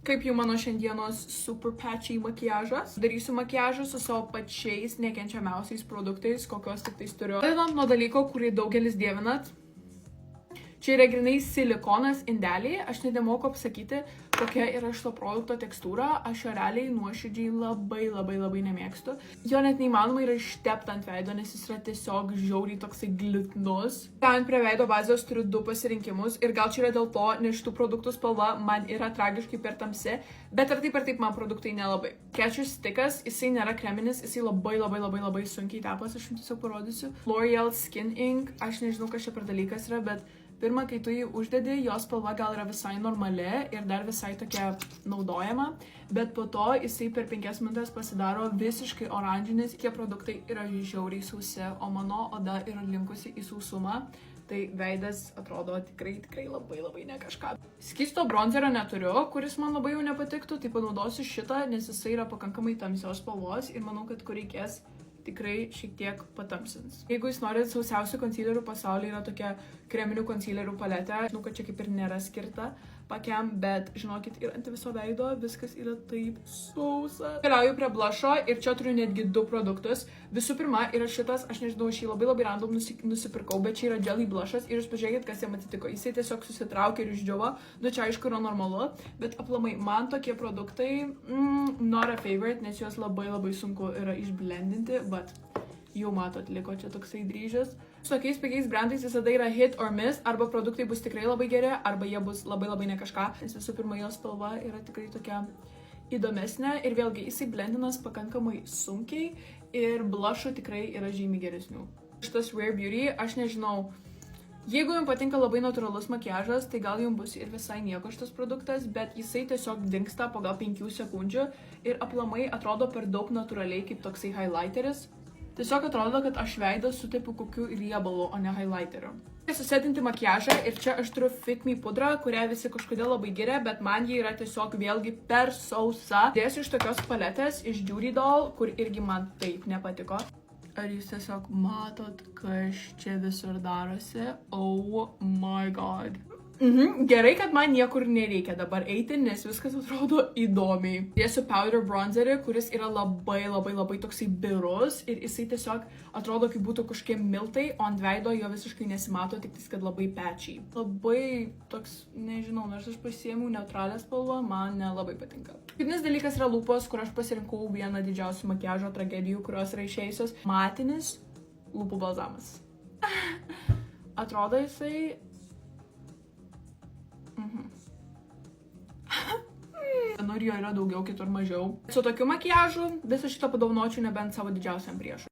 Kaip jau mano šiandienos super patchy makiažas. Darysiu makiažą su savo pačiais nekenčiamiausiais produktais, kokios tik tais turiu. Pradedant nuo dalyko, kurį daugelis dievinat. Čia yra grinai silikonas indeliai. Aš nemoku apsakyti, kokia yra šito produkto tekstūra. Aš jo realiai nuoširdžiai labai nemėgstu. Jo net neįmanoma yra ištepti ant veido, nes jis yra tiesiog žiauriai toksai glitnus. Ten prie veido bazės turiu 2 pasirinkimus ir gal čia yra dėl to, nes šitų produktų spalva man yra tragiškai per tamsi, bet ar taip man produktai nelabai. Sketchers Stickas, jisai nėra kreminis, jisai labai sunkiai tepas, aš jums tiesiog parodysiu. L'Oreal Skin Ink, aš nežinau, kas čia per dalykas yra, bet pirmą, kai tu jį uždedi, jos spalva gal yra visai normali ir dar visai tokia naudojama, bet po to jisai per 5 minutės pasidaro visiškai oranžinis. Tie produktai yra žiauriai sausi, o mano oda yra linkusi į sausumą, tai veidas atrodo tikrai labai ne kažką. Skysto bronzerio neturiu, kuris man labai jau nepatiktų, tai panaudosiu šitą, nes jisai yra pakankamai tamsios spalvos ir manau, kad kur reikės tikrai šiek tiek patamsins. Jeigu jūs norit sausiausių concealerių pasaulyje, yra tokia kreminių concealerių paletė. Žinau, kad čia kaip ir nėra skirta pakiam, bet žinokit, ir ant viso veido viskas yra taip sausa. Keliauju prie blušo ir čia turiu netgi 2 produktus. Visų pirma yra šitas, aš nežinau, aš jį labai random nusipirkau, bet čia yra jelly blušas ir jūs pažiūrėkit, kas jam atsitiko. Jisai tiesiog susitraukė ir išdžiuvo, nu čia aišku yra normalu, bet aplamai man tokie produktai not a favorite, nes juos labai sunku yra išblendinti, bet jau matot, liko čia toksai dryžas. Su tokiais pigiais brandais visada yra hit or miss, arba produktai bus tikrai labai geri, arba jie bus labai ne kažką. Nes visų pirma, jos spalva yra tikrai tokia įdomesnė ir vėlgi jisai blendinas pakankamai sunkiai ir blušo tikrai yra žymiai geresnių. Šitas Rare Beauty, aš nežinau, jeigu jums patinka labai natūralus makiažas, tai gal jums bus ir visai nieko šitas produktas, bet jisai tiesiog dingsta po gal 5 sekundžių ir aplamai atrodo per daug natūraliai kaip toksai highlighteris. Tiesiog atrodo, kad aš veidą sutepiu kokiu riebalu, o ne highlighteriu. Susetinti makiažą ir čia aš turiu Fit Me pudrą, kurią visi kažkodėl labai giria, bet man ji yra tiesiog vėlgi per sausa. Dėsiu iš tokios paletės, iš Judy Doll, kur irgi man taip nepatiko. Ar jūs tiesiog matot, kas čia visur darosi? Oh my god. Gerai, kad man niekur nereikia dabar eiti, nes viskas atrodo įdomiai. Dėsiu powder bronzerį, kuris yra labai toksai birus ir jisai tiesiog atrodo, kaip būtų kažkokie miltai, o ant veido jo visiškai nesimato, tik tais, kad labai patchy. Labai toks, nežinau, nors aš pasiėmiau neutralią spalvą, man nelabai patinka. Kitas dalykas yra lūpos, kur aš pasirinkau vieną didžiausių makiažo tragedijų, kurios yra išėjusios. Matinis lūpų balzamas. Atrodo jisai nors jo yra daugiau, kitur mažiau. Su tokiu makiažu visą šitą padovanočiau nebent savo didžiausiam priešui.